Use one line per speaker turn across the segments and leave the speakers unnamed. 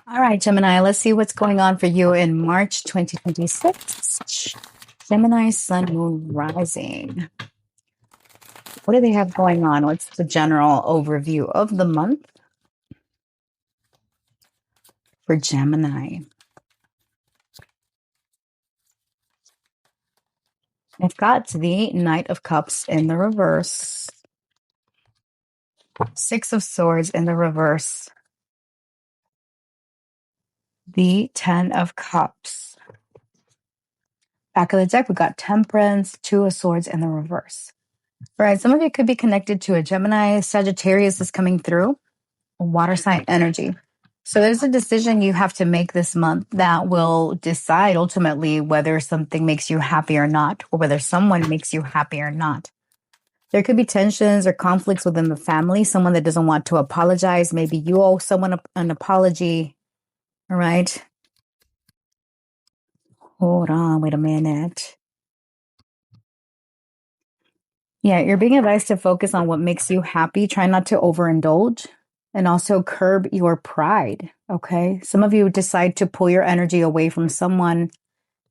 All right, Gemini, let's see what's going on for you in March 2026. Gemini, Sun, Moon, Rising. What do they have going on? What's the general overview of the month for Gemini? I've got the Knight of Cups in the reverse, Six of Swords in the reverse, the Ten of Cups. Back of the deck, we got Temperance, Two of Swords in the reverse. All right, some of you could be connected to a Gemini. Sagittarius is coming through, water sign energy. So there's a decision you have to make this month that will decide ultimately whether something makes you happy or not, or whether someone makes you happy or not. There could be tensions or conflicts within the family, someone that doesn't want to apologize. Maybe you owe someone an apology. All right. Hold on, wait a minute. Yeah, you're being advised to focus on what makes you happy. Try not to overindulge and also curb your pride. Okay. Some of you decide to pull your energy away from someone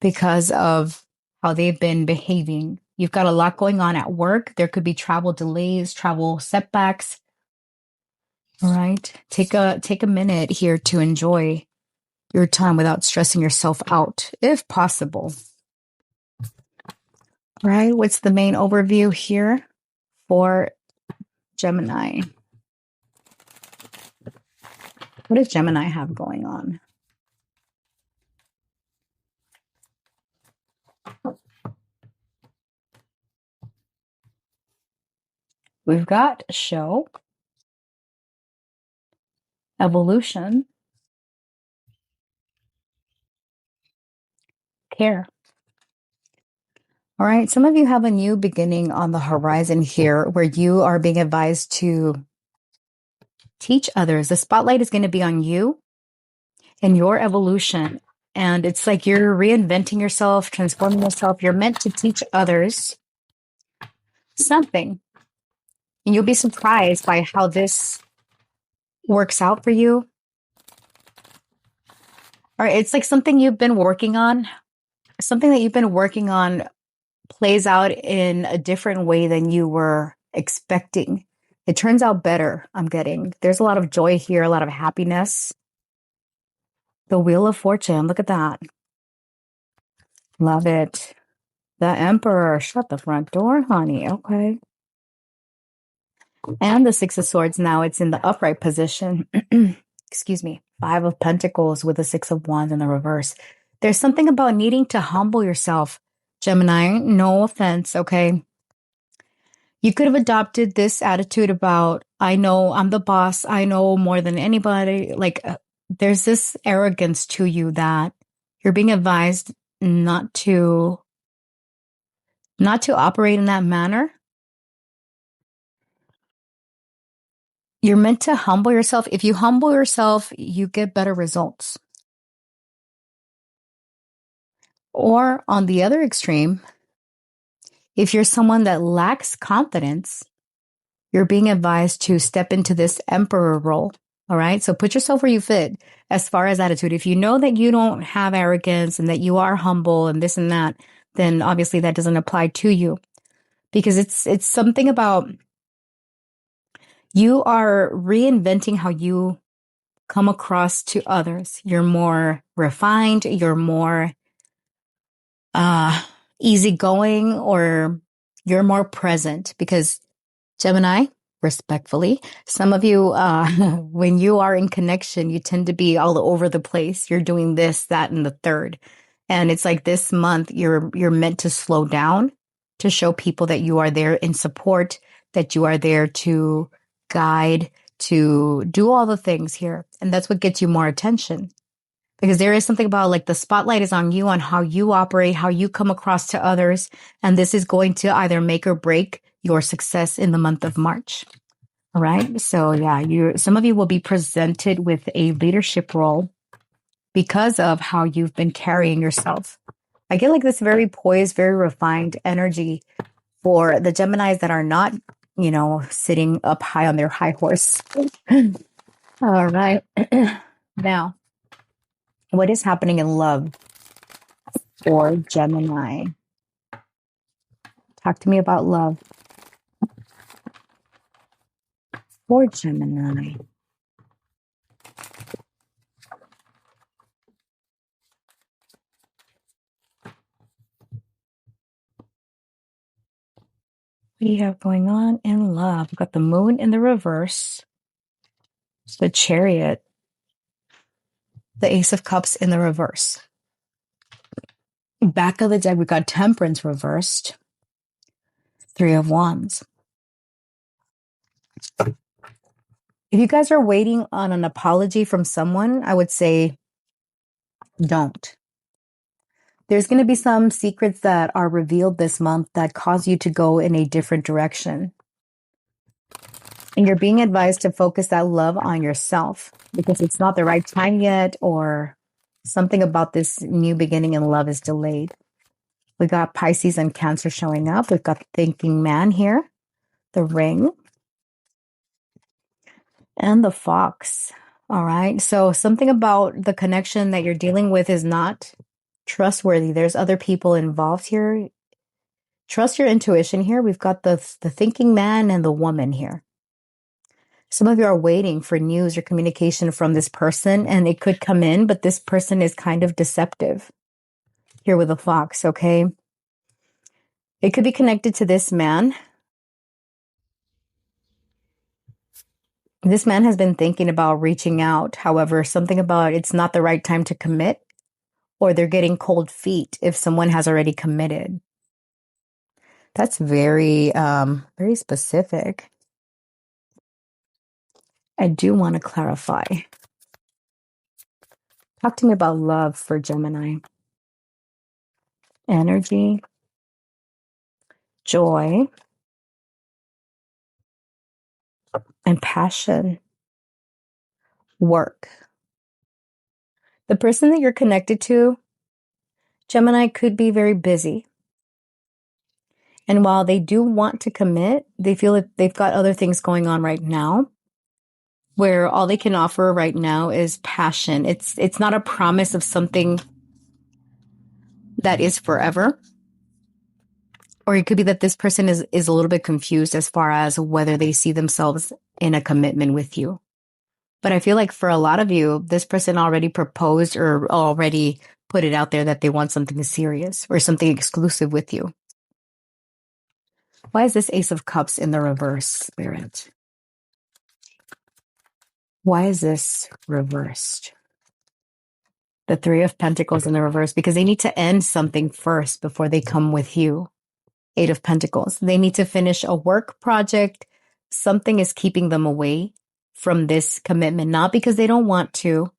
because of how they've been behaving. You've got a lot going on at work. There could be travel delays, travel setbacks. All right. Take a minute here to enjoy your time without stressing yourself out, if possible. All right. What's the main overview here for Gemini? What does Gemini have going on? We've got show, evolution, care. All right. Some of you have a new beginning on the horizon here where you are being advised to teach others. The spotlight is going to be on you and your evolution. And it's like you're reinventing yourself, transforming yourself. You're meant to teach others something. And you'll be surprised by how this works out for you. All right. It's like something you've been working on. Something that you've been working on plays out in a different way than you were expecting. It turns out better, I'm getting. There's a lot of joy here, a lot of happiness. The Wheel of Fortune, look at that. Love it. The Emperor, shut the front door, honey. Okay. And the Six of Swords, now it's in the upright position. Excuse me. Five of Pentacles with the Six of Wands in the reverse. There's something about needing to humble yourself, Gemini. No offense, okay? You could have adopted this attitude about, I know I'm the boss. I know more than anybody. Like there's this arrogance to you that you're being advised not to operate in that manner. You're meant to humble yourself. If you humble yourself, you get better results. Or on the other extreme, if you're someone that lacks confidence, you're being advised to step into this emperor role. All right. So put yourself where you fit as far as attitude. If you know that you don't have arrogance and that you are humble and this and that, then obviously that doesn't apply to you, because it's something about you are reinventing how you come across to others. You're more refined. You're more easygoing, or you're more present, because Gemini, respectfully, some of you, when you are in connection, you tend to be all over the place. You're doing this, that, and the third. And it's like this month, you're meant to slow down, to show people that you are there in support, that you are there to guide, to do all the things here. And that's what gets you more attention. Because there is something about like the spotlight is on you, on how you operate, how you come across to others. And this is going to either make or break your success in the month of March. All right. So yeah, some of you will be presented with a leadership role because of how you've been carrying yourself. I get like this very poised, very refined energy for the Geminis that are not, sitting up high on their high horse. All right. Now, What is happening in love for Gemini? Talk to me about love for Gemini. What do you have going on in love? We've got the moon in the reverse, the chariot, the ace of cups in the reverse. Back of the deck, we've got temperance reversed, three of wands. If you guys are waiting on an apology from someone, I would say don't. There's going to be some secrets that are revealed this month that cause you to go in a different direction. And you're being advised to focus that love on yourself because it's not the right time yet, or something about this new beginning in love is delayed. We got Pisces and Cancer showing up. We've got the thinking man here, the ring, and the fox. All right. So something about the connection that you're dealing with is not trustworthy. There's other people involved here. Trust your intuition here. We've got the thinking man and the woman here. Some of you are waiting for news or communication from this person, and it could come in, but this person is kind of deceptive here with the fox, okay? It could be connected to this man. This man has been thinking about reaching out. However, something about it's not the right time to commit, or they're getting cold feet if someone has already committed. That's very, very specific. I do want to clarify. Talk to me about love for Gemini. Energy, joy, and passion. Work. The person that you're connected to, Gemini, could be very busy. And while they do want to commit, they feel like they've got other things going on right now, where all they can offer right now is passion. It's not a promise of something that is forever. Or it could be that this person is a little bit confused as far as whether they see themselves in a commitment with you. But I feel like for a lot of you, this person already proposed or already put it out there that they want something serious or something exclusive with you. Why is this Ace of Cups in the reverse, Spirit? Why is this reversed? The Three of Pentacles in the reverse, because they need to end something first before they come with you. Eight of Pentacles. They need to finish a work project. Something is keeping them away from this commitment, not because they don't want to,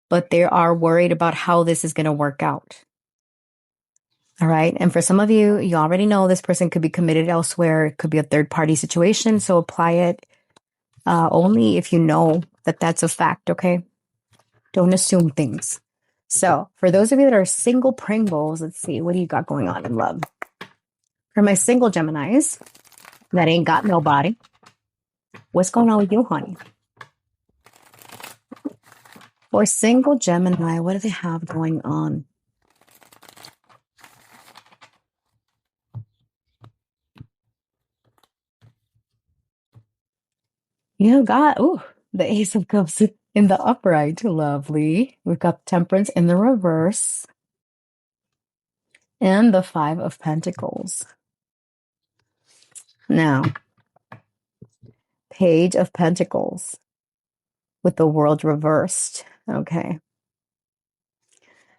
but they are worried about how this is going to work out. All right. And for some of you, you already know this person could be committed elsewhere. It could be a third party situation. So apply it only if you know that that's a fact. Okay. Don't assume things. So for those of you that are single Pringles, let's see, what do you got going on in love? For my single Geminis that ain't got nobody, what's going on with you, honey? For single Gemini, what do they have going on? You got, the Ace of Cups in the upright. Lovely. We've got Temperance in the reverse. And the Five of Pentacles. Now, Page of Pentacles with the World reversed. Okay.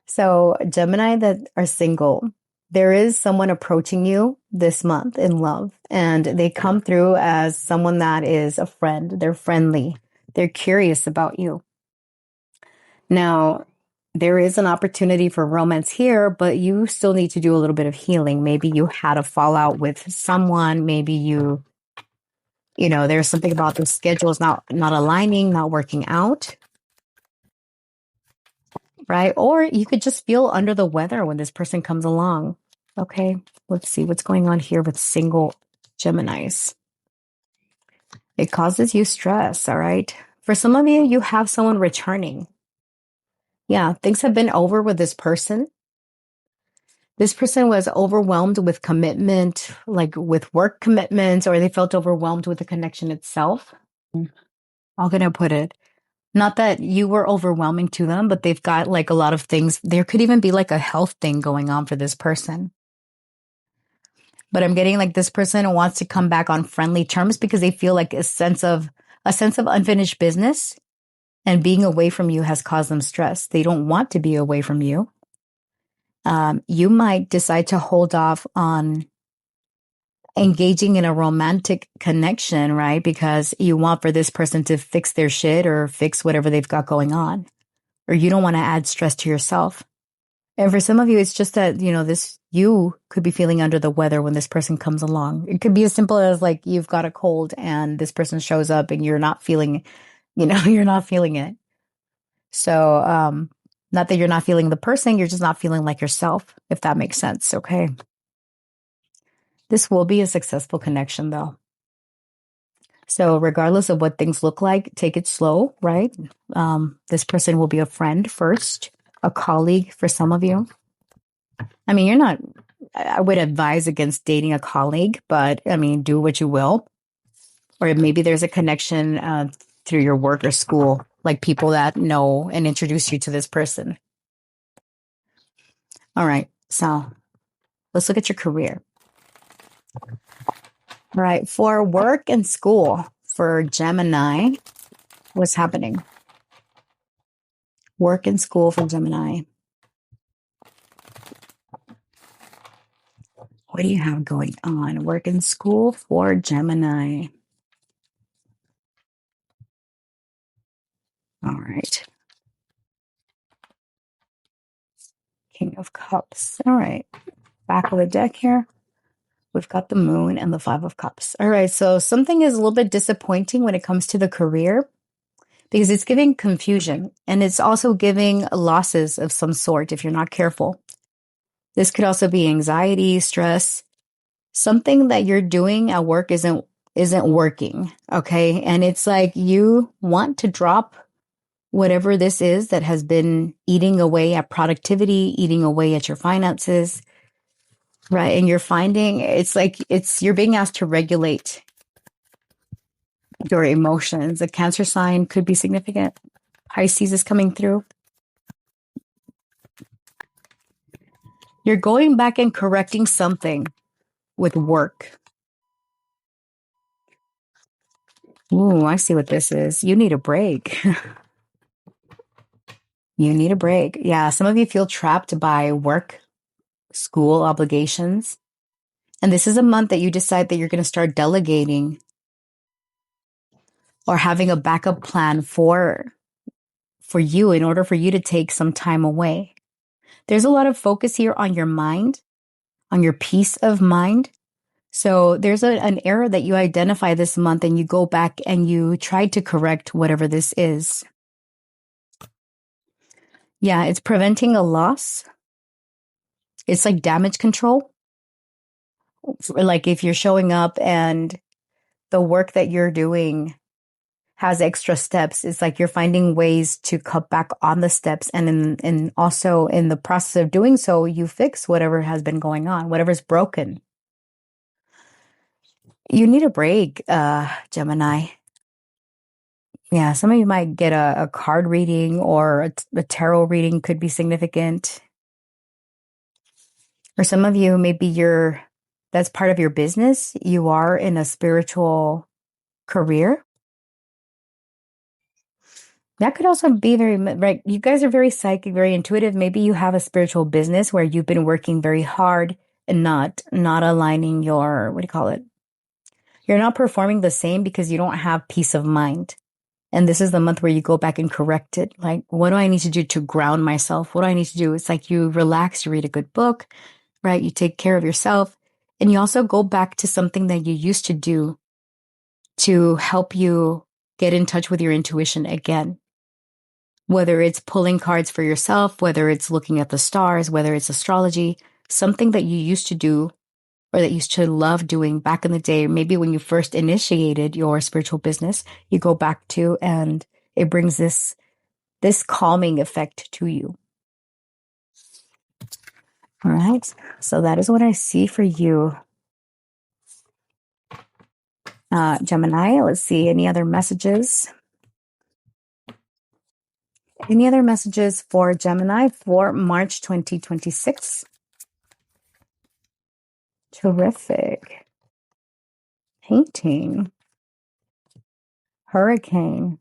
So, Gemini that are single, there is someone approaching you this month in love, and they come through as someone that is a friend. They're friendly. They're curious about you. Now, there is an opportunity for romance here, but you still need to do a little bit of healing. Maybe you had a fallout with someone. Maybe there's something about the schedules not aligning, not working out. Right? Or you could just feel under the weather when this person comes along. Okay, let's see what's going on here with single Geminis. It causes you stress, all right? For some of you, you have someone returning. Yeah, things have been over with this person. This person was overwhelmed with commitment, like with work commitments, or they felt overwhelmed with the connection itself. How can I put it? Not that you were overwhelming to them, but they've got like a lot of things. There could even be like a health thing going on for this person. But I'm getting like this person wants to come back on friendly terms because they feel like a sense of unfinished business, and being away from you has caused them stress. They don't want to be away from you. You might decide to hold off on engaging in a romantic connection, right? Because you want for this person to fix their shit or fix whatever they've got going on, or you don't want to add stress to yourself. And for some of you, it's just that, you could be feeling under the weather when this person comes along. It could be as simple as like you've got a cold and this person shows up and you're not feeling, you're not feeling it. So, not that you're not feeling the person, you're just not feeling like yourself, if that makes sense. Okay. This will be a successful connection though. So regardless of what things look like, take it slow, right? This person will be a friend first, a colleague for some of you. I mean, I would advise against dating a colleague, but I mean, do what you will. Or maybe there's a connection through your work or school, like people that know and introduce you to this person. All right. So let's look at your career. All right. For work and school, for Gemini, what's happening? Work and school for Gemini. What do you have going on? Work and school for Gemini. All right. King of Cups. All right. Back of the deck here. We've got the Moon and the Five of Cups. All right. So something is a little bit disappointing when it comes to the career because it's giving confusion and it's also giving losses of some sort if you're not careful. This could also be anxiety, stress. Something that you're doing at work isn't working. Okay. And it's like you want to drop whatever this is that has been eating away at productivity, eating away at your finances, right? And you're finding you're being asked to regulate your emotions. A Cancer sign could be significant. Pisces is coming through. You're going back and correcting something with work. Ooh, I see what this is. You need a break. You need a break. Yeah, some of you feel trapped by work, school obligations. And this is a month that you decide that you're going to start delegating or having a backup plan for you in order for you to take some time away. There's a lot of focus here on your mind, on your peace of mind. So there's an error that you identify this month and you go back and you try to correct whatever this is. Yeah, it's preventing a loss. It's like damage control. Like if you're showing up and the work that you're doing has extra steps, it's like you're finding ways to cut back on the steps. And also in the process of doing so, you fix whatever has been going on, whatever's broken. You need a break, Gemini. Yeah, some of you might get a card reading or a tarot reading could be significant. Or some of you, maybe that's part of your business. You are in a spiritual career. That could also be right. You guys are very psychic, very intuitive. Maybe you have a spiritual business where you've been working very hard and not aligning your, what do you call it? You're not performing the same because you don't have peace of mind. And this is the month where you go back and correct it. Like, what do I need to do to ground myself? What do I need to do? It's like you relax, you read a good book, right? You take care of yourself. And you also go back to something that you used to do to help you get in touch with your intuition again. Whether it's pulling cards for yourself, whether it's looking at the stars, whether it's astrology, something that you used to do or that you used to love doing back in the day, maybe when you first initiated your spiritual business, you go back to and it brings this this calming effect to you. All right. So that is what I see for you. Gemini, let's see. Any other messages? Any other messages for Gemini for March 2026? Terrific. Painting. Hurricane.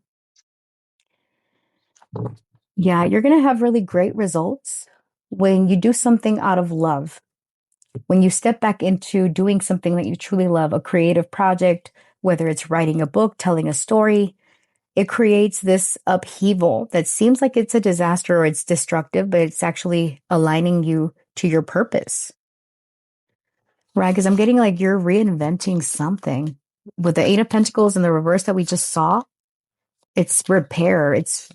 Yeah, you're going to have really great results when you do something out of love. When you step back into doing something that you truly love, a creative project, whether it's writing a book, telling a story, it creates this upheaval that seems like it's a disaster or it's destructive, but it's actually aligning you to your purpose. Right? Because I'm getting like you're reinventing something. With the Eight of Pentacles in the reverse that we just saw, it's repair. It's,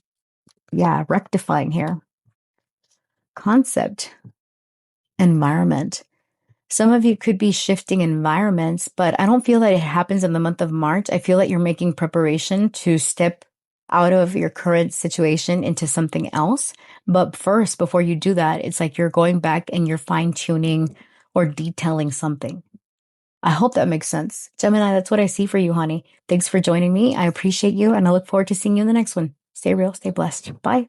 yeah, rectifying here. Concept. Environment. Some of you could be shifting environments, but I don't feel that it happens in the month of March. I feel that you're making preparation to step out of your current situation into something else. But first, before you do that, it's like you're going back and you're fine tuning or detailing something. I hope that makes sense. Gemini, that's what I see for you, honey. Thanks for joining me. I appreciate you, and I look forward to seeing you in the next one. Stay real, stay blessed. Bye.